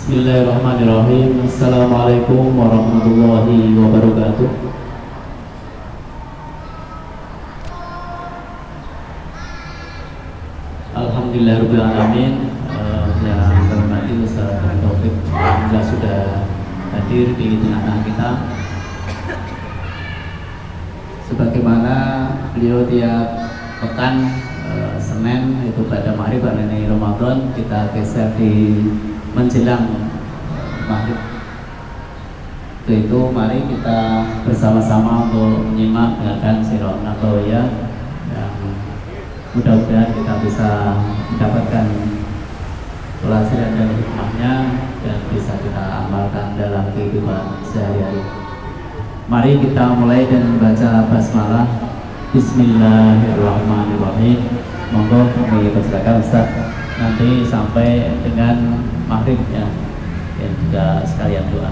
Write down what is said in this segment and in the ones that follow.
Bismillahirrahmanirrahim. Assalamualaikum warahmatullahi wabarakatuh. Alhamdulillahirabbil alamin. Yang terhormati Ustaz Taufik alhamdulillah sudah hadir di tengah-tengah kita. Sebagaimana beliau tiap pekan Senin itu pada maghrib karena ini Ramadan, kita geser di menjelang maghrib. Itu mari kita bersama-sama untuk menyimak dengarkan sirah nabawiyah yang mudah-mudahan kita bisa mendapatkan pelajaran dan hikmahnya dan bisa kita amalkan dalam kehidupan sehari-hari. Mari kita mulai dan membaca basmalah. Bismillahirrahmanirrahim. Monggo kami persilakan Ustaz nanti sampai dengan maghrib ya, dan juga sekalian doa.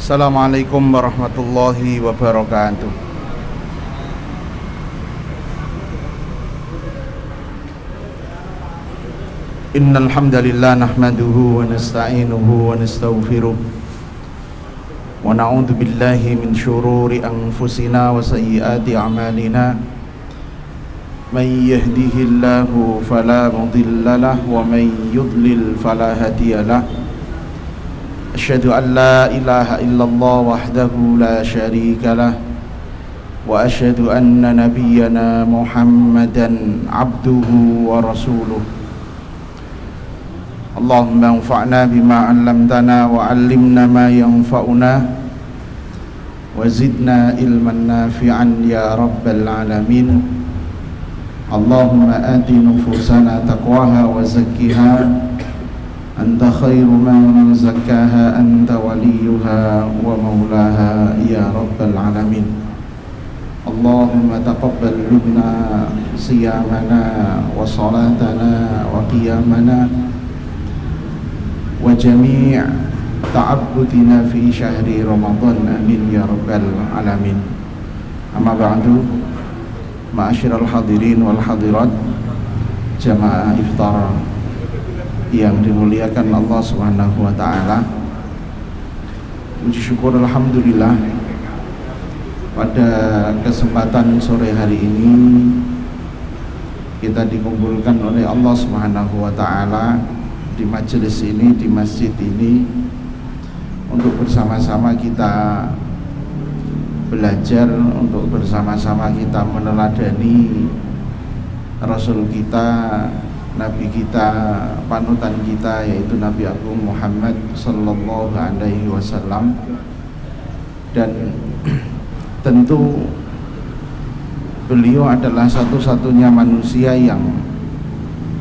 Assalamualaikum warahmatullahi wabarakatuh. Innal hamdalillah nahmaduhu wa nasta'inuhu wa nastaghfiruh wa na'udzu billahi min shururi anfusina wa sayyiati a'malina. May yahdihillahu fala mudilla lahu wa may yudlil fala hadiya lahu. Asyhadu an la ilaha illallah wahdahu la syarika lah wa asyhadu anna nabiyyana Muhammadan abduhu wa rasuluh. Allahumma anfa'na bima 'allamtana wa 'allimna ma yanfa'una wa zidna ilman nafi'an ya rabbal alamin. Allahumma ati nufusana taqwaha wa zakkiha Anta khairu man zakkaha anta waliyuha wa maulaha ya rabbal alamin. Allahumma taqabbal minna siyamana wa salatana wa qiyamana wa jami' ta'abbudina fi syahri Ramadan, amin ya rabbal alamin. Amma ba'du, ma'asyiral hadirin wal hadirat, jamaah iftar yang dimuliakan Allah Subhanahu wa taala. Puji syukur alhamdulillah pada kesempatan sore hari ini kita dikumpulkan oleh Allah Subhanahu wa taala di majelis ini, di masjid ini, untuk bersama-sama kita belajar, untuk bersama-sama kita meneladani Rasul kita, Nabi kita, panutan kita, yaitu Nabi Agung Muhammad sallallahu alaihi wasallam. Dan tentu beliau adalah satu-satunya manusia yang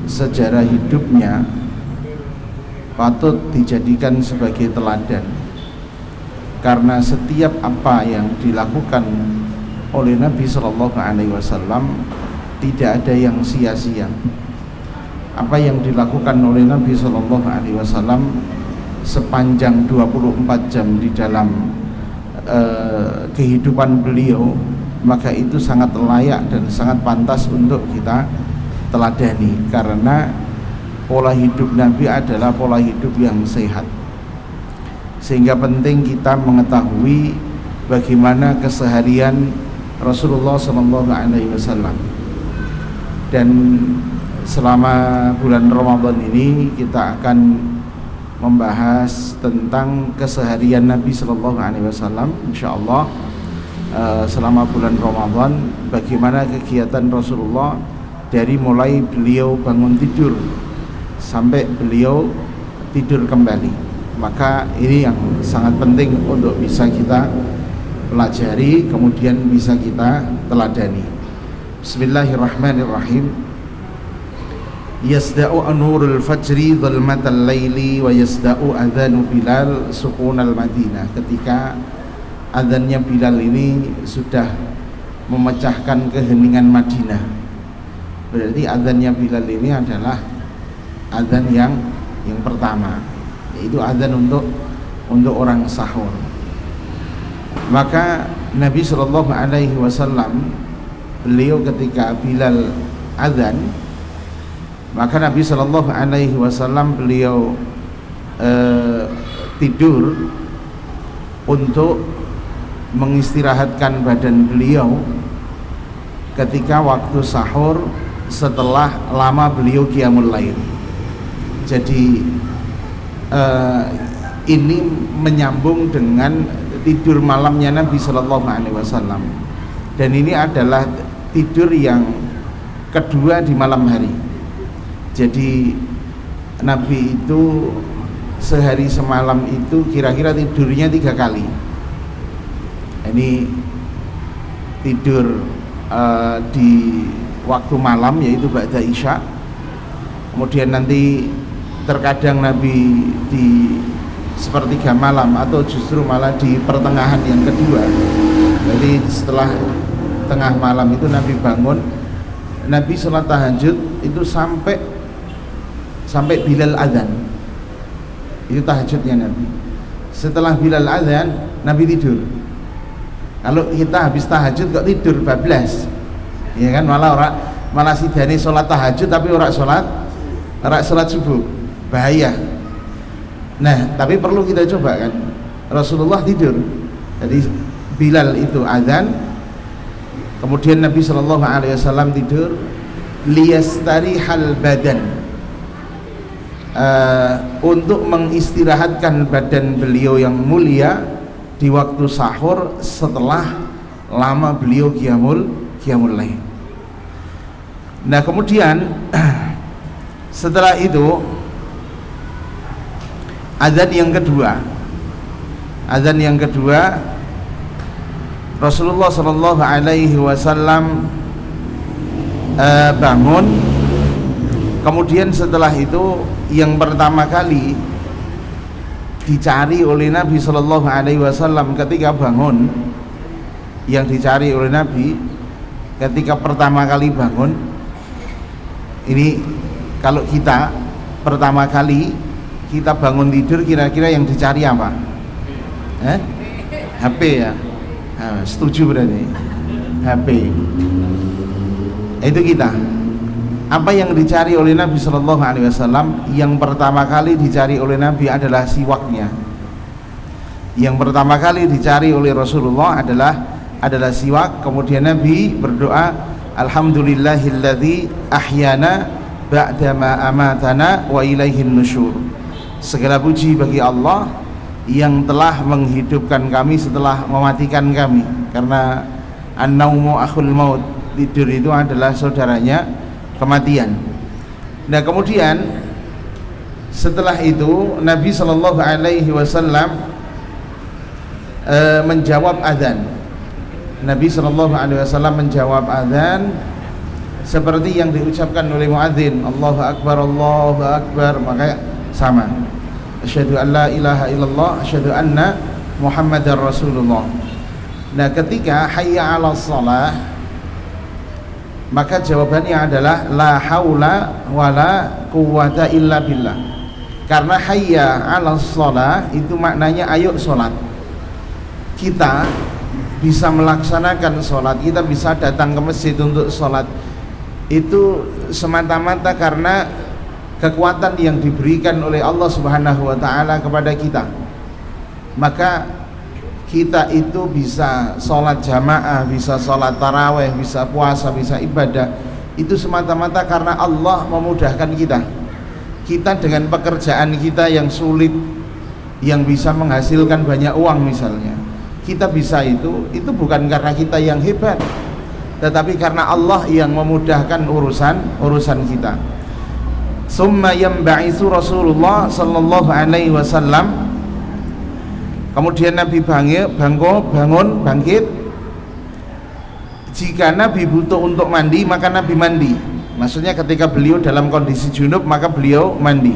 sejarah hidupnya patut dijadikan sebagai teladan, karena setiap apa yang dilakukan oleh Nabi sallallahu alaihi wasallam tidak ada yang sia-sia. Apa yang dilakukan oleh Nabi Sallallahu Alaihi Wasallam sepanjang 24 jam di dalam kehidupan beliau, maka itu sangat layak dan sangat pantas untuk kita teladani, karena pola hidup Nabi adalah pola hidup yang sehat. Sehingga penting kita mengetahui bagaimana keseharian Rasulullah Sallallahu Alaihi Wasallam. Dan selama bulan Ramadan ini kita akan membahas tentang keseharian Nabi Sallallahu Alaihi Wasallam, insyaallah. Selama bulan Ramadan, bagaimana kegiatan Rasulullah dari mulai beliau bangun tidur sampai beliau tidur kembali. Maka ini yang sangat penting untuk bisa kita pelajari, kemudian bisa kita teladani. Bismillahirrahmanirrahim. yasda'u nurul fajri dhulmatal laili wa yasda'u adzanu Bilal sukunal Madinah. Ketika adzannya Bilal ini sudah memecahkan keheningan Madinah, berarti adzannya Bilal ini adalah adzan yang pertama, yaitu adzan untuk orang sahur. Maka Nabi Shallallahu Alaihi Wasallam, beliau ketika Bilal adzan, maka Nabi Shallallahu Alaihi Wasallam beliau tidur untuk mengistirahatkan badan beliau ketika waktu sahur setelah lama beliau qiyamul lail. Jadi ini menyambung dengan tidur malamnya Nabi Shallallahu Alaihi Wasallam, dan ini adalah tidur yang kedua di malam hari. Jadi Nabi itu sehari semalam itu kira-kira tidurnya 3 kali. Ini tidur di waktu malam, yaitu ba'da isya. Kemudian nanti terkadang Nabi di sepertiga malam, atau justru malah di pertengahan yang kedua. Jadi setelah tengah malam itu Nabi bangun, Nabi sholat tahajud itu sampai Bilal adzan. Itu tahajudnya Nabi. Setelah Bilal adzan, Nabi tidur. Kalau kita habis tahajud kok tidur bablas, ya kan, malah sidane sholat tahajud tapi ora sholat subuh, bahaya. Nah, tapi perlu kita coba kan, Rasulullah tidur. Jadi Bilal itu adzan, kemudian Nabi Shallallahu Alaihi Wasallam tidur, liyastarihal badan, untuk mengistirahatkan badan beliau yang mulia di waktu sahur setelah lama beliau qiyamul lail. Nah, kemudian setelah itu adzan yang kedua Rasulullah Shallallahu Alaihi Wasallam bangun. Kemudian setelah itu yang pertama kali dicari oleh Nabi Shallallahu Alaihi Wasallam ketika bangun, yang dicari oleh Nabi ketika pertama kali bangun, ini kalau kita pertama kali kita bangun tidur, kira-kira yang dicari apa? HP ya? Setuju berarti? HP. Itu kita. Apa yang dicari oleh Nabi Shallallahu Alaihi Wasallam? Yang pertama kali dicari oleh Nabi adalah siwaknya. Yang pertama kali dicari oleh Rasulullah adalah siwak. Kemudian Nabi berdoa, Alhamdulillahilladzi ahyana ba'dama amatana wa ilaihin nusyur. Segala puji bagi Allah yang telah menghidupkan kami setelah mematikan kami, karena an-naumu akhul maut, tidur itu adalah saudaranya kematian. Nah, kemudian setelah itu Nabi Shallallahu Alaihi Wasallam menjawab adzan. Nabi Shallallahu Alaihi Wasallam menjawab adzan seperti yang diucapkan oleh muadzin, Allahu Akbar, Allahu Akbar, maka sama. Asyhadu an la ilaha illallah, asyhadu anna Muhammadar Rasulullah. Nah, ketika hayya 'alas shalah, maka jawabannya adalah la haula wala quwwata illa billah. Karena hayya 'alas shalah itu maknanya ayo sholat. Kita bisa melaksanakan sholat, kita bisa datang ke masjid untuk sholat, itu semata-mata karena kekuatan yang diberikan oleh Allah Subhanahu wa Ta'ala kepada kita. Maka kita itu bisa sholat jamaah, bisa sholat taraweh, bisa puasa, bisa ibadah, itu semata-mata karena Allah memudahkan kita. Kita dengan pekerjaan kita yang sulit, yang bisa menghasilkan banyak uang misalnya, kita bisa itu bukan karena kita yang hebat, tetapi karena Allah yang memudahkan urusan kita. Summa yanba'itsu Rasulullah sallallahu alaihi wasallam. Kemudian Nabi bangun bangkit. Jika Nabi butuh untuk mandi, maka Nabi mandi. Maksudnya ketika beliau dalam kondisi junub maka beliau mandi.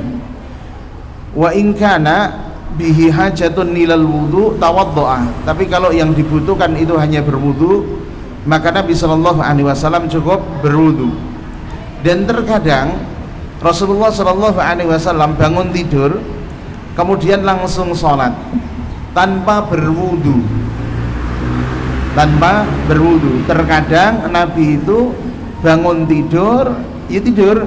Wa in kana bihi hajatun nilal wudu tawaddo'a. Tapi kalau yang dibutuhkan itu hanya berwudu, maka Nabi sallallahu alaihi wasallam cukup berwudu. Dan terkadang Rasulullah sallallahu alaihi wasallam bangun tidur kemudian langsung sholat tanpa berwudu. Terkadang Nabi itu bangun tidur, ya tidur,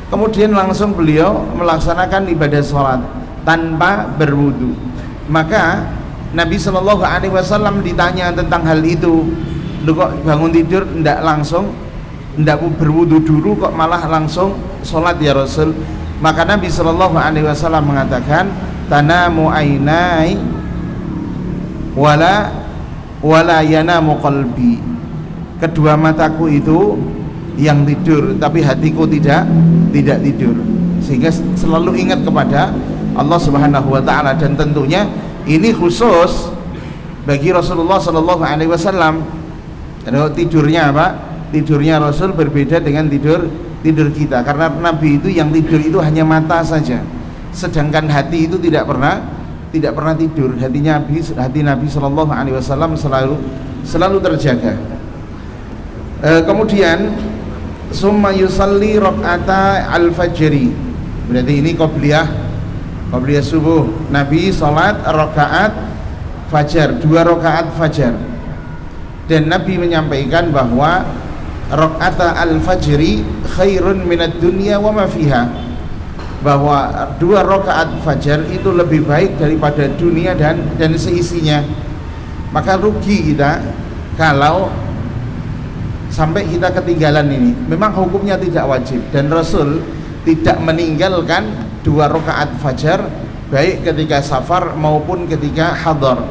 kemudian langsung beliau melaksanakan ibadah sholat tanpa berwudu. Maka Nabi Shallallahu Alaihi Wasallam ditanya tentang hal itu, lu kok bangun tidur ndak berwudu dulu, kok malah langsung sholat ya Rasul? Maka Nabi Shallallahu Alaihi Wasallam mengatakan, tanamu ainai wala yanamu qalbi. Kedua mataku itu yang tidur, tapi hatiku tidak tidur. Sehingga selalu ingat kepada Allah Subhanahu wa taala, dan tentunya ini khusus bagi Rasulullah sallallahu alaihi wasallam. Karena tidurnya apa? Tidurnya Rasul berbeda dengan tidur kita. Karena Nabi itu yang tidur itu hanya mata saja. Sedangkan hati itu tidak pernah tidur. Hati Nabi sallallahu alaihi wasallam selalu terjaga. Kemudian summa yusalli rakaata al-fajri. Berarti ini qabliyah subuh. Nabi salat rakaat fajar, 2 rakaat fajar. Dan Nabi menyampaikan bahwa rakaat al-fajri khairun minad dunya wa ma fiha. Bahwa 2 rakaat fajar itu lebih baik daripada dunia dan seisinya. Maka rugi kita kalau sampai kita ketinggalan ini. Memang hukumnya tidak wajib, dan Rasul tidak meninggalkan 2 rakaat fajar baik ketika safar maupun ketika hadar,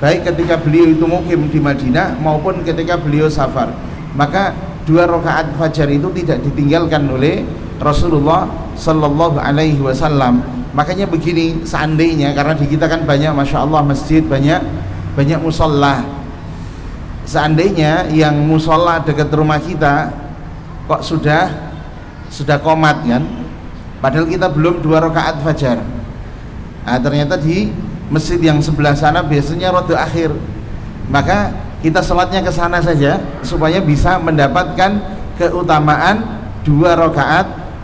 baik ketika beliau itu mukim di Madinah maupun ketika beliau safar. Maka 2 rakaat fajar itu tidak ditinggalkan oleh Rasulullah sallallahu alaihi wasallam. Makanya begini, seandainya, karena di kita kan banyak masya Allah masjid, banyak musalla. Seandainya yang musola dekat rumah kita kok sudah qomat kan, padahal kita belum 2 rakaat fajar. Nah, ternyata di masjid yang sebelah sana biasanya rada akhir, maka kita sholatnya ke sana saja supaya bisa mendapatkan keutamaan 2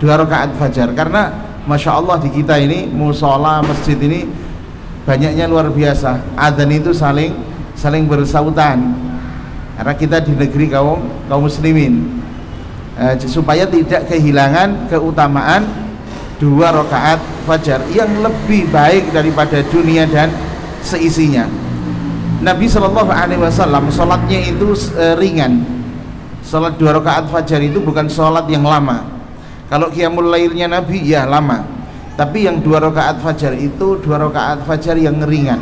rakaat fajar. Karena masya Allah di kita ini musola masjid ini banyaknya luar biasa. Adzan itu saling bersautan. Karena kita di negeri kaum muslimin, supaya tidak kehilangan keutamaan 2 rakaat fajar yang lebih baik daripada dunia dan seisinya. Nabi Shallallahu Alaihi Wasallam sholatnya itu ringan. Sholat 2 rakaat fajar itu bukan sholat yang lama. Kalau qiyamul lailnya Nabi ya lama, tapi yang 2 rakaat fajar itu 2 rakaat fajar yang ringan.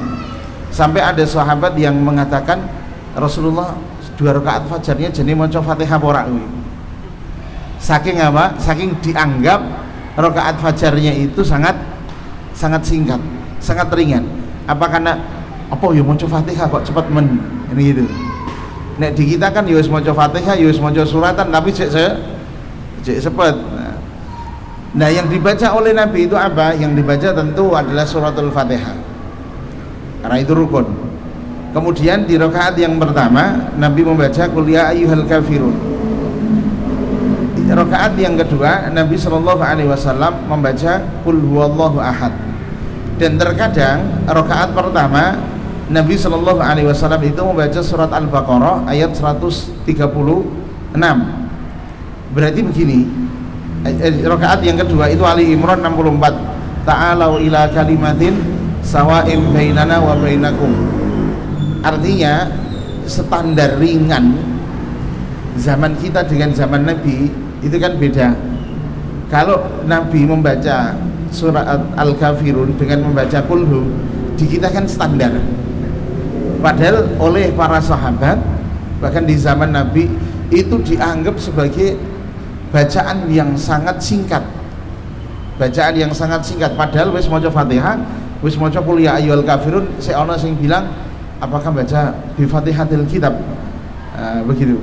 Sampai ada sahabat yang mengatakan, Rasulullah 2 rakaat fajarnya jadi maca Fatihah ora kuwi. Saking apa? Saking dianggap rakaat fajarnya itu sangat singkat, sangat ringan. Apa karena apa ya maca Fatihah kok cepet men ini gitu. Nek di kita kan ya wis maca Fatihah, ya wis maca suratan, tapi cek cepet. Nah, yang dibaca oleh Nabi itu apa? Yang dibaca tentu adalah suratul Fatihah. Karena itu rukun. Kemudian di rakaat yang pertama Nabi membaca Qul ya ayyuhal kafirun. Di rakaat yang kedua Nabi sallallahu alaihi wasallam membaca Qul huwallahu ahad. Dan terkadang rakaat pertama Nabi sallallahu alaihi wasallam itu membaca surat Al-Baqarah ayat 136. Berarti begini, rakaat yang kedua itu Ali Imran 64. Ta'alau ila kalimatin sawa'im bainana wa bainakum. Artinya standar ringan zaman kita dengan zaman Nabi itu kan beda. Kalau Nabi membaca surat Al-Kafirun dengan membaca Qulhu, di kita kan standar. Padahal oleh para sahabat bahkan di zaman Nabi itu dianggap sebagai bacaan yang sangat singkat. Padahal wis maca Fatihah, wis maca Qul ya ayyuhal kafirun, seono sing bilang apakah baca bi Fatihatil kitab, begitu.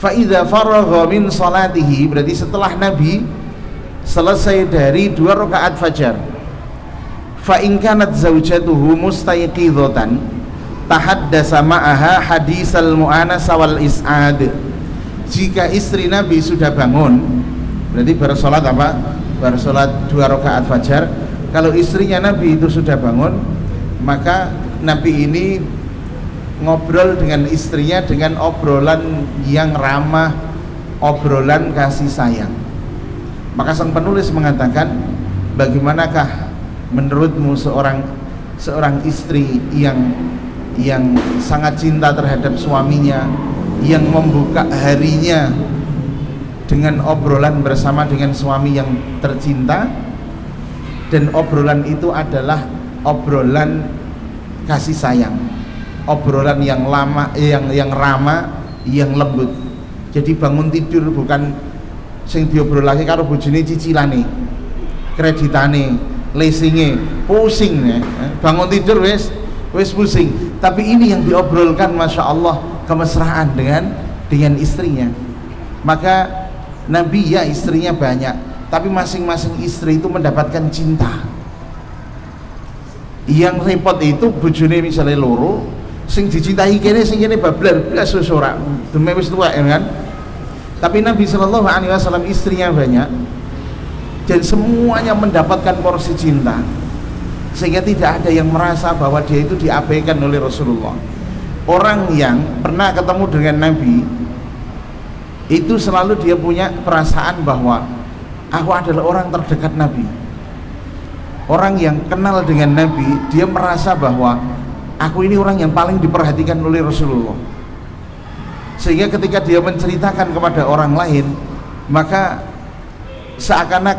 fa idza faragha min salatihi, berarti setelah Nabi selesai dari 2 rakaat fajar, fa in kanat zaujatuhu mustayqidhatan tahaddasa ma'aha hadisal mu'anasa wal is'ad. Jika istri Nabi sudah bangun, berarti baru sholat apa? Baru sholat 2 rakaat fajar. Kalau istrinya Nabi itu sudah bangun, maka Nabi ini ngobrol dengan istrinya dengan obrolan yang ramah, obrolan kasih sayang. Maka sang penulis mengatakan, bagaimanakah menurutmu seorang istri yang sangat cinta terhadap suaminya, yang membuka harinya dengan obrolan bersama dengan suami yang tercinta, dan obrolan itu adalah obrolan kasih sayang, obrolan yang lama, yang ramah, yang lembut. Jadi bangun tidur bukan sing diobrolake karo bojone cicilane, kreditane, lesinge, pusing ya. Bangun tidur wis pusing. Tapi ini yang diobrolkan, masya Allah, kemesraan dengan istrinya. Maka Nabi ya istrinya banyak, tapi masing-masing istri itu mendapatkan cinta. Yang repot itu bojone misalnya loro, sing dicintai kene sing kene bablar blas ora deme wis tuwa ya kan. Tapi Nabi sallallahu alaihi wasallam istrinya banyak dan semuanya mendapatkan porsi cinta, sehingga tidak ada yang merasa bahwa dia itu diabaikan oleh Rasulullah. Orang yang pernah ketemu dengan Nabi itu selalu dia punya perasaan bahwa aku adalah orang terdekat Nabi. Orang yang kenal dengan Nabi, dia merasa bahwa aku ini orang yang paling diperhatikan oleh Rasulullah. Sehingga ketika dia menceritakan kepada orang lain, maka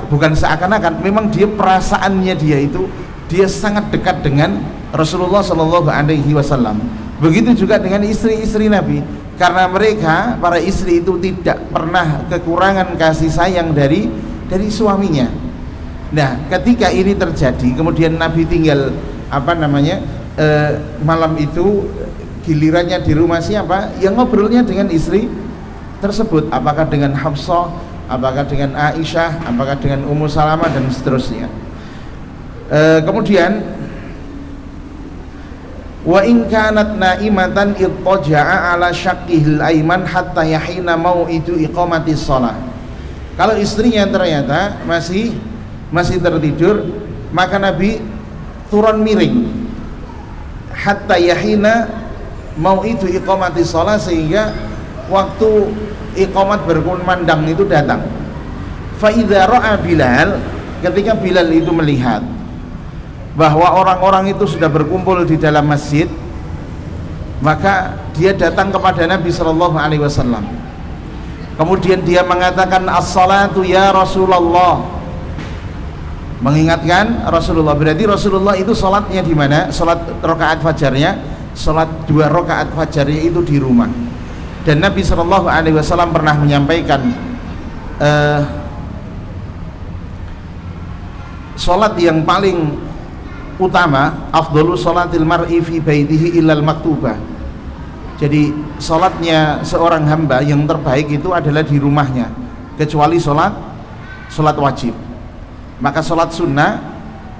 bukan seakan-akan, memang dia perasaannya dia sangat dekat dengan Rasulullah Shallallahu Alaihi Wasallam. Begitu juga dengan istri-istri Nabi, karena mereka para istri itu tidak pernah kekurangan kasih sayang dari suaminya. Nah, ketika ini terjadi, kemudian Nabi tinggal malam itu gilirannya di rumah siapa? Yang ngobrolnya dengan istri tersebut, apakah dengan Hafsah, apakah dengan Aisyah, apakah dengan Ummu Salamah dan seterusnya. Kemudian wa in kanat naimatan ittaja'a ala syaqqihil aiman hatta yahina mau'idu iqamatis shalah. Kalau istrinya ternyata masih tertidur, maka Nabi turun miring hatta yahina mau'idu iqamatis shalah, sehingga waktu iqamat berkumandang itu datang. Fa idza ra'a Bilal, ketika Bilal itu melihat bahwa orang-orang itu sudah berkumpul di dalam masjid, maka dia datang kepada Nabi sallallahu alaihi wasallam. Kemudian dia mengatakan as-salatu ya Rasulullah, mengingatkan Rasulullah. Berarti Rasulullah itu salatnya di mana? Salat rakaat fajarnya, salat 2 rakaat fajarnya itu di rumah. Dan Nabi sallallahu alaihi wasallam pernah menyampaikan salat yang paling utama, afdhalu sholatil mar'i fi baitihi illal maktubah. Jadi salatnya seorang hamba yang terbaik itu adalah di rumahnya, kecuali salat wajib. Maka salat sunnah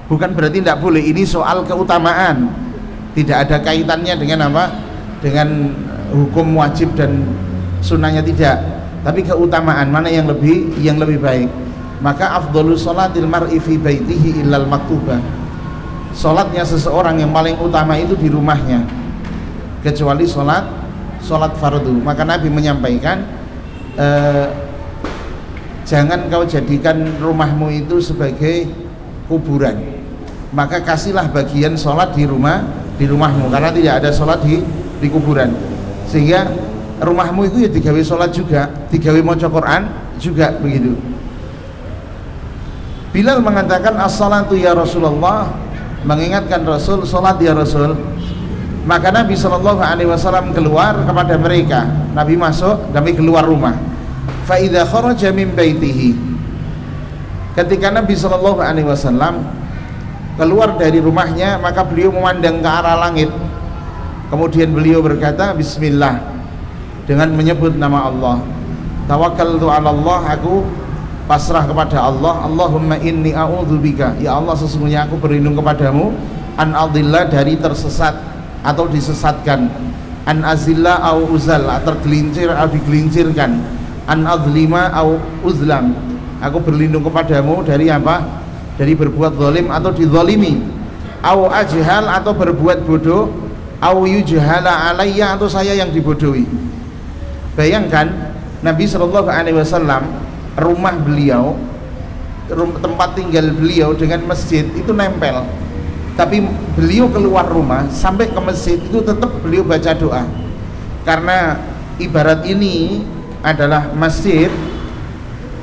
bukan berarti tidak boleh, ini soal keutamaan, tidak ada kaitannya dengan apa? Dengan hukum wajib dan sunnahnya, tidak, tapi keutamaan mana yang lebih baik. Maka afdhalu sholatil mar'i fi baitihi illal maktubah. Sholatnya seseorang yang paling utama itu di rumahnya, kecuali sholat fardu. Maka Nabi menyampaikan, jangan kau jadikan rumahmu itu sebagai kuburan, maka kasihlah bagian sholat di rumahmu, karena tidak ada sholat di kuburan. Sehingga rumahmu itu ya digawe sholat juga, digawe maca Quran juga, begitu. Bilal mengatakan as-salatu ya Rasulullah, mengingatkan Rasul, salat ya Rasul. Maka Nabi sallallahu alaihi wasallam keluar kepada mereka. Nabi masuk, Nabi keluar rumah. Fa idza kharaja min baitihi, ketika Nabi sallallahu alaihi wasallam keluar dari rumahnya, maka beliau memandang ke arah langit. Kemudian beliau berkata, bismillah. dengan menyebut nama Allah. Tawakkaltu 'ala Allah, aku pasrah kepada Allah. Allahumma inni a'udzubika, ya Allah sesungguhnya aku berlindung kepadamu, an adilla, dari tersesat atau disesatkan, an azilla au uzal, tergelincir atau digelincirkan, an adlima au uzlam, aku berlindung kepadamu dari apa? Dari berbuat zalim atau dizalimi, au ajhal, atau berbuat bodoh, au yujhala alayya, atau saya yang dibodohi. Bayangkan Nabi Shallallahu Alaihi Wasallam, rumah beliau, tempat tinggal beliau dengan masjid itu nempel, tapi beliau keluar rumah sampai ke masjid itu tetap beliau baca doa, karena ibarat ini adalah masjid,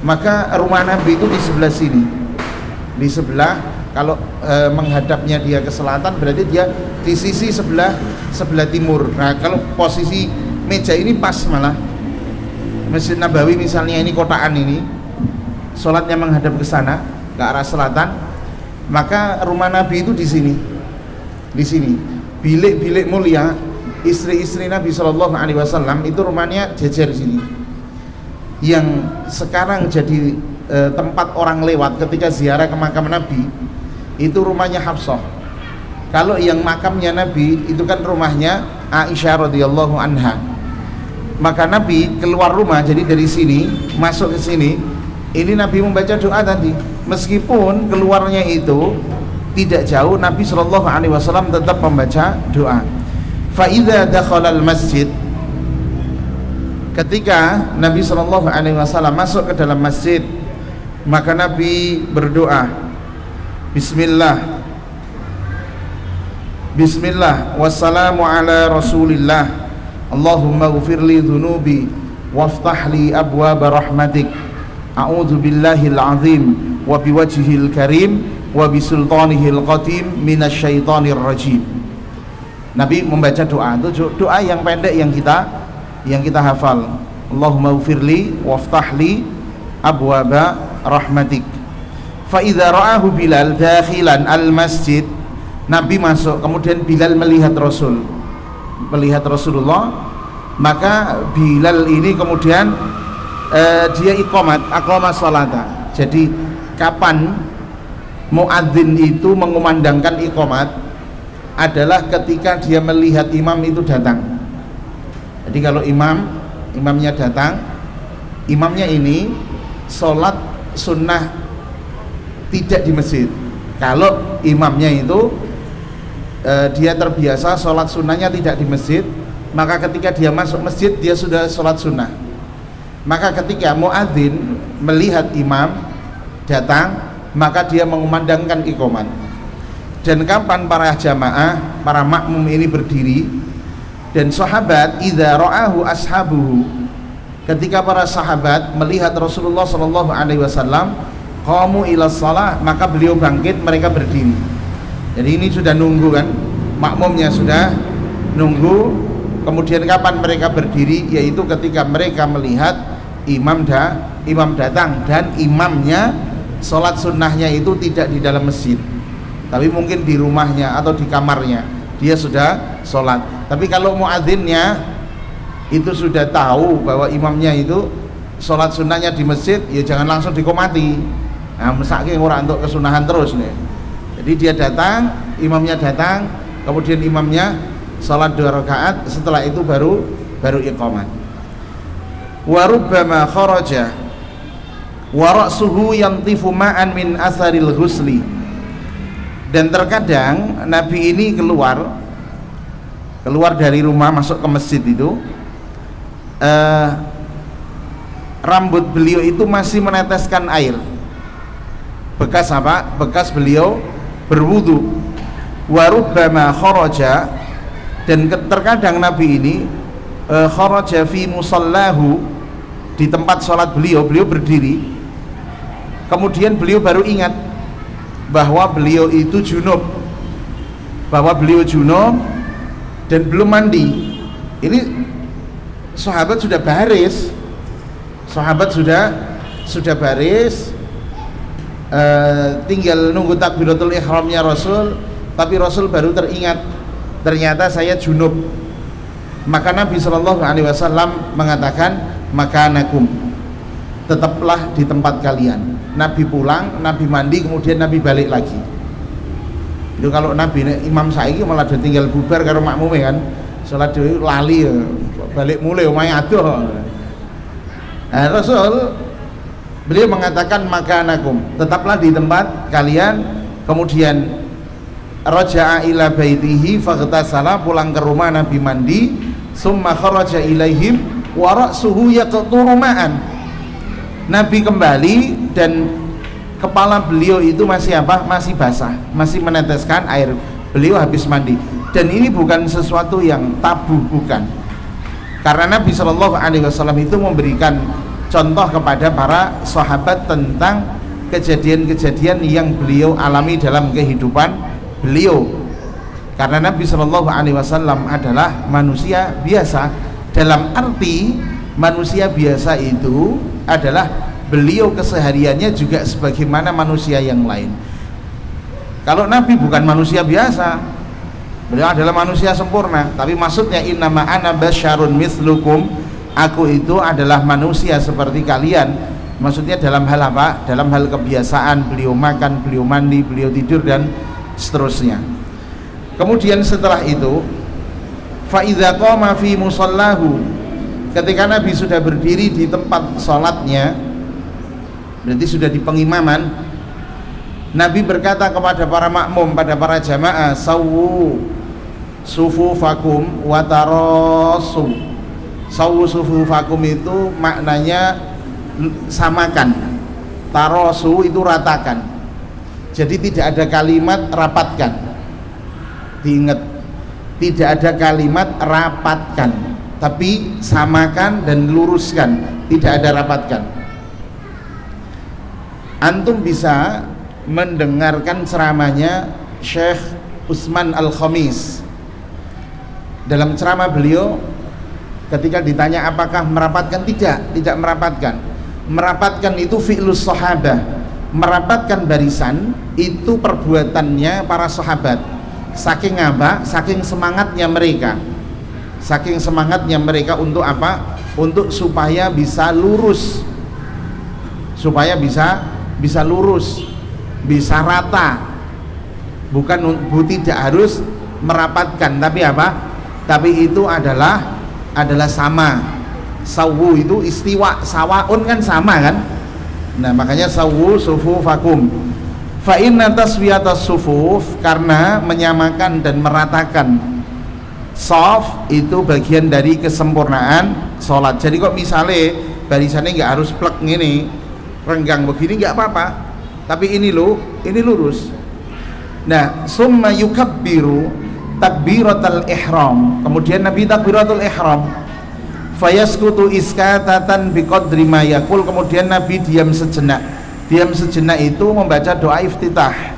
maka rumah Nabi itu di sebelah sini, di sebelah, kalau menghadapnya dia ke selatan berarti dia di sisi sebelah timur. Nah kalau posisi meja ini pas, malah Masjid Nabawi misalnya ini kotaan ini, sholatnya menghadap ke sana, ke arah selatan, maka rumah Nabi itu di sini, bilik-bilik mulia, istri-istri Nabi Shallallahu Alaihi Wasallam itu rumahnya jejer sini. Yang sekarang jadi tempat orang lewat ketika ziarah ke makam Nabi itu rumahnya Hafsah. Kalau yang makamnya Nabi itu kan rumahnya Aisyah radhiyallahu anha. Maka Nabi keluar rumah, jadi dari sini masuk ke sini, ini Nabi membaca doa tadi, meskipun keluarnya itu tidak jauh, Nabi Shallallahu Alaihi Wasallam tetap membaca doa. Fa idza dakhala al masjid, ketika Nabi Shallallahu Alaihi Wasallam masuk ke dalam masjid, maka Nabi berdoa, Bismillah, Bismillah, wassalamu ala Rasulillah, Allahumma ghfirli dhunubi waftah li abwaba rahmatik, a'udzu billahil azim wa biwajhihil karim wa bisultanihil qadim minasyaitonir rajim. Nabi membaca doa itu, doa yang pendek yang kita hafal. Allahumma ghfirli waftah li abwaba rahmatik. Fa idza ra'ahu Bilal dakhilan al masjid, Nabi masuk, kemudian Bilal melihat Rasulullah, maka Bilal ini kemudian dia aqama sholata. Jadi kapan muadzin itu mengumandangkan iqamat adalah ketika dia melihat imam itu datang. Jadi kalau imamnya datang, imamnya ini sholat sunnah tidak di masjid. Kalau imamnya itu dia terbiasa sholat sunnahnya tidak di masjid, maka ketika dia masuk masjid dia sudah sholat sunnah. Maka ketika muadzin melihat imam datang, maka dia mengumandangkan iqamat. Dan kapan para jamaah, para makmum ini berdiri, dan sahabat idza ra'ahu ashabuhu, ketika para sahabat melihat Rasulullah sallallahu alaihi wasallam qamu ila shalah, maka beliau bangkit, mereka berdiri. Jadi ini sudah nunggu kan, makmumnya sudah nunggu. Kemudian kapan mereka berdiri, yaitu ketika mereka melihat imam datang, dan imamnya sholat sunnahnya itu tidak di dalam masjid, tapi mungkin di rumahnya atau di kamarnya dia sudah sholat. Tapi kalau muadzinnya itu sudah tahu bahwa imamnya itu sholat sunnahnya di masjid, ya jangan langsung dikomati. Nah, mesake ora untuk kesunahan terus nih. Jadi dia datang, imamnya datang, kemudian imamnya sholat 2 rakaat, setelah itu baru iqamat. Wa rubbama kharaja wa ra'suhu yantifu ma'an min asaril ghusli. Dan terkadang Nabi ini keluar dari rumah masuk ke masjid itu, rambut beliau itu masih meneteskan air. Bekas apa? Bekas beliau berwudu. Wa rubbama kharaja, dan terkadang Nabi ini kharaja fi musallahu, di tempat sholat beliau berdiri, kemudian beliau baru ingat bahwa beliau itu junub, dan belum mandi. Ini sahabat sudah baris, tinggal nunggu takbiratul ihramnya Rasul, tapi Rasul baru teringat, ternyata saya junub. Maka Nabi Shallallahu Alaihi Wasallam mengatakan, makanakum, tetaplah di tempat kalian. Nabi pulang, Nabi mandi, kemudian Nabi balik lagi. Itu kalau Nabi imam saiki malah udah tinggal bubar karo makmume kan, salat dhewe lali balik mulai omahe adoh. Nah, Rasul beliau mengatakan makanakum, tetaplah di tempat kalian. Kemudian raja'a ila baitihi faghtasala, pulang ke rumah Nabi mandi, summa kharaja ilaihim wa ra'suhu yaqturu ma'an. Nabi kembali dan kepala beliau itu masih apa? Masih basah, masih meneteskan air. Beliau habis mandi. Dan ini bukan sesuatu yang tabu, bukan. Karena Nabi Shallallahu Alaihi Wasallam itu memberikan contoh kepada para sahabat tentang kejadian-kejadian yang beliau alami dalam kehidupan beliau. Karena Nabi Shallallahu Alaihi Wasallam adalah manusia biasa. Dalam arti manusia biasa itu adalah beliau kesehariannya juga sebagaimana manusia yang lain. Kalau Nabi bukan manusia biasa, beliau adalah manusia sempurna. Tapi maksudnya innama ana basyarun mithlukum, aku itu adalah manusia seperti kalian. Maksudnya dalam hal apa? Dalam hal kebiasaan, beliau makan, beliau mandi, beliau tidur dan seterusnya. Kemudian setelah itu, fa idza qama fi musallahu, ketika Nabi sudah berdiri di tempat sholatnya, berarti sudah di pengimaman, Nabi berkata kepada para makmum, pada para jamaah, sawu sufufakum wa tarasu. Sawu sufufakum itu maknanya samakan, tarasu itu ratakan. Jadi tidak ada kalimat rapatkan. Diingat, tidak ada kalimat rapatkan, tapi samakan dan luruskan, tidak ada rapatkan. Antum bisa mendengarkan ceramahnya Syekh Utsman Al-Khamis. Dalam ceramah beliau ketika ditanya apakah merapatkan, tidak merapatkan. Merapatkan itu fi'lus sahabah. Merapatkan barisan itu perbuatannya para sahabat. Saking apa? Saking semangatnya mereka. Saking semangatnya mereka untuk apa? Untuk supaya bisa lurus. Supaya bisa lurus, bisa rata. Tidak harus merapatkan, tapi apa? Tapi itu adalah sama. Sawu itu istiwa, sawaun kan sama kan? Nah, makanya sawu sufufakum. Fa inna taswiyatas sufuf, karena menyamakan dan meratakan shaf itu bagian dari kesempurnaan sholat. Jadi kok misalnya barisannya nggak harus plek gini, renggang begini nggak apa-apa, tapi ini lurus. Nah, summa yukabbiru takbiratul ihram, kemudian Nabi takbiratul ihram, fayaskutu iskatatan biqadri ma yaqul, kemudian Nabi diam sejenak. Diam sejenak itu membaca doa iftitah,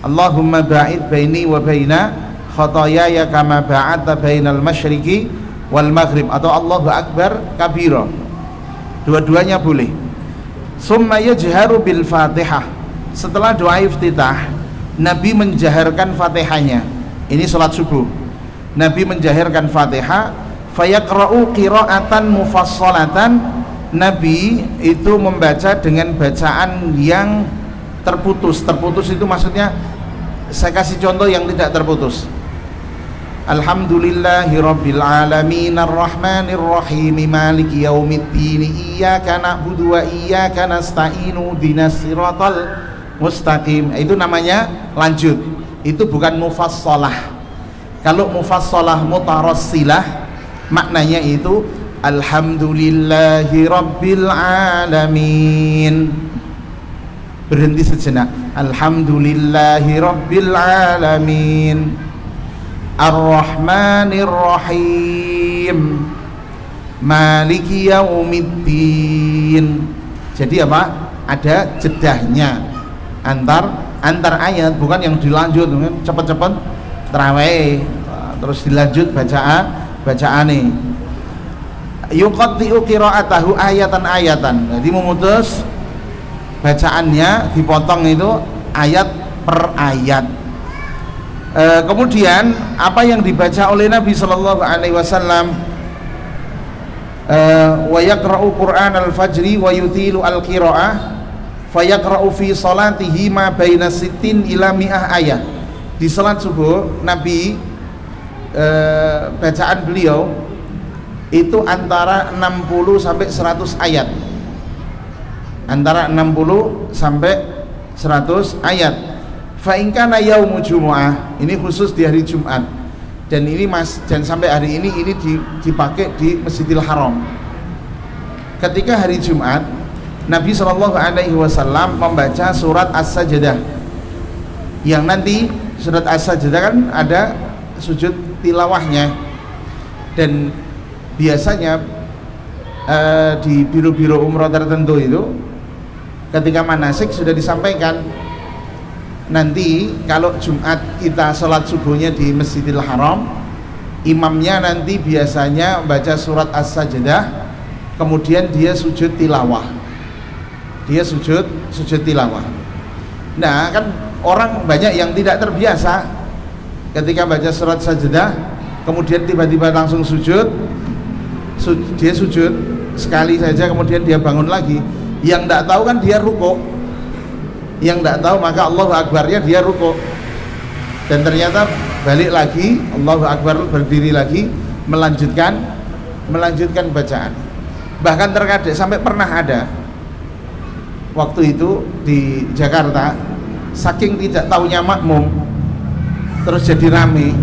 Allahumma ba'id baini wa baina khotoyaya kama ba'adta bainal masyriqi wal maghrib, atau Allahu akbar kabira, dua-duanya boleh. Summa yajharu bil fatihah, setelah doa iftitah Nabi menjaharkan fatihahnya. Ini salat subuh, Nabi menjaharkan fatihah. Fayaqra'u qira'atan mufassalatan, Nabi itu membaca dengan bacaan yang terputus. Terputus itu maksudnya, saya kasih contoh yang tidak terputus. Alhamdulillahi rabbil alamin arrahmanir rahim maliki yaumiddin iyyaka na'budu wa iyyaka nasta'inu ihdinas siratal mustaqim. Itu namanya lanjut. Itu bukan mufassalah. Kalau mufassalah mutarassilah maknanya itu alhamdulillahi rabbil alamin, berhenti sejenak, alhamdulillahi rabbil alamin arrahmanir rahim maliki yaumiddin. Jadi apa? Ada jedahnya antar ayat, bukan yang dilanjut cepet-cepet terawih terus dilanjut bacaane. Yuqatti'u qira'atahu ayatan-ayatan, jadi memutus bacaannya, dipotong itu ayat per ayat. Kemudian apa yang dibaca oleh Nabi sallallahu alaihi wasallam, wa yaqra'u Qur'an al-fajri wa yutilu al-qira'ah fa yaqra'u fi salatihi ma baina sittin ila mi'ah ayat. Di salat subuh Nabi bacaan beliau itu antara 60 sampai 100 ayat, antara 60 sampai 100 ayat. Fa in kana yaumu jumu'ah, ini khusus di hari Jumat, dan ini dan sampai hari ini dipakai di Masjidil Haram. Ketika hari Jumat, Nabi Shallallahu Alaihi Wasallam membaca surat As-Sajdah, yang nanti surat As-Sajdah kan ada sujud tilawahnya, dan biasanya di biro-biro umroh tertentu itu ketika manasik sudah disampaikan, nanti kalau Jumat kita sholat subuhnya di Masjidil Haram, imamnya nanti biasanya baca surat As-Sajdah, kemudian dia sujud tilawah, dia sujud tilawah. Nah kan orang banyak yang tidak terbiasa ketika baca surat Sajdah kemudian tiba-tiba langsung dia sujud sekali saja kemudian dia bangun lagi. Yang tidak tahu kan dia rukuk, yang tidak tahu maka Allahu Akbarnya dia rukuk, dan ternyata balik lagi Allahu Akbar, berdiri lagi, melanjutkan bacaan. Bahkan terkadang sampai pernah ada waktu itu di Jakarta, saking tidak tahunya makmum terus jadi rame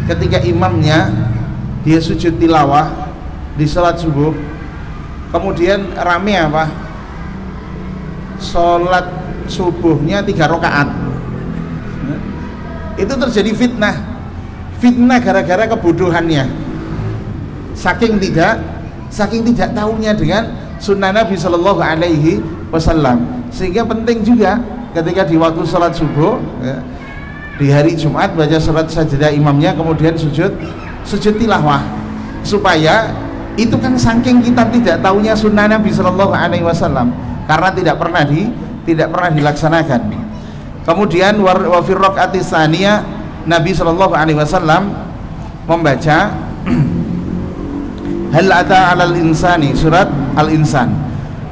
ketika imamnya dia sujud tilawah di salat subuh, kemudian rame apa? Salat subuhnya 3 rakaat. Itu terjadi fitnah gara-gara kebodohannya, saking tidak tahunya dengan sunnah Nabi Shallallahu Alaihi Wasallam. Sehingga penting juga ketika di waktu salat subuh ya, di hari Jumat baca surat Sajdah imamnya, kemudian sujud tilawah, supaya itu kan saking kita tidak tahunya sunnah Nabi Shallallahu Alaihi Wasallam karena tidak pernah dilaksanakan. Kemudian wa fi raq'ati tsaniyah Nabi Shallallahu Alaihi Wasallam membaca hal ata 'alal insani, surat Al-Insan,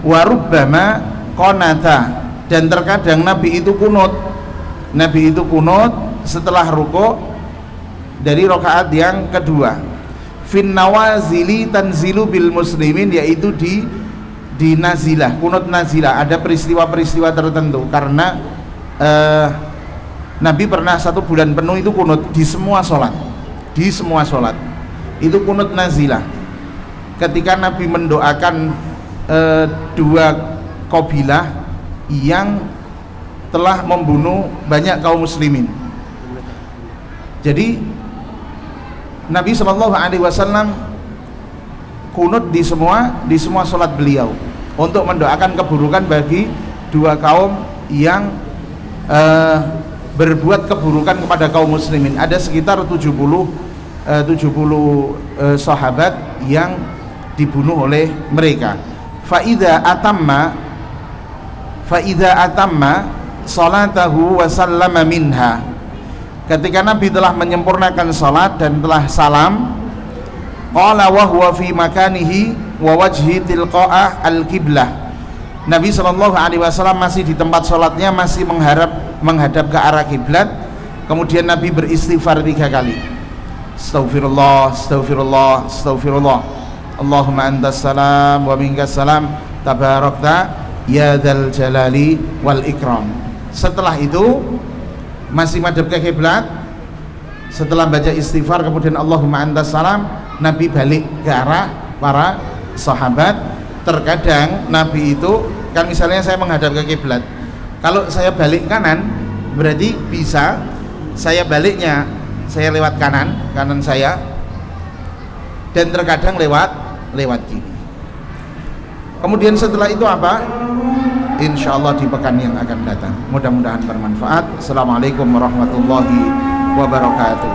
wa rubbama qanata, dan terkadang Nabi itu kunut setelah rukuk dari rakaat yang kedua. Fin nawazili tanzilu bil muslimin, yaitu di nazilah, kunut nazilah, ada peristiwa-peristiwa tertentu, karena Nabi pernah 1 bulan penuh itu kunut di semua sholat itu kunut nazilah. Ketika Nabi mendoakan 2 qabilah yang telah membunuh banyak kaum muslimin. Jadi Nabi Shallallahu Alaihi Wasallam kunut di semua sholat beliau untuk mendoakan keburukan bagi 2 kaum yang berbuat keburukan kepada kaum muslimin. Ada sekitar 70 sahabat yang dibunuh oleh mereka. Faida atamma salatahu wa sallama minha, ketika Nabi telah menyempurnakan salat dan telah salam, qala wa huwa fi makanihi wa wajhi tilqa'ah al-qiblah, Nabi Shallallahu Alaihi Wasallam masih di tempat salatnya, masih menghadap ke arah kiblat. Kemudian Nabi beristighfar 3 kali, astaghfirullah, astaghfirullah, astaghfirullah, Allahumma antas salam wa minkas salam, tabarakta ya dzal jalali wal ikram. Setelah itu masih madhab ke kiblat, setelah baca istighfar kemudian Allahumma antas salam, Nabi balik ke arah para sahabat. Terkadang Nabi itu kan, misalnya saya menghadap ke kiblat, kalau saya balik kanan berarti bisa saya baliknya saya lewat kanan saya, dan terkadang lewat kiri. Kemudian setelah itu apa? Insyaallah di pekan yang akan datang. Mudah-mudahan bermanfaat. Assalamualaikum warahmatullahi wabarakatuh.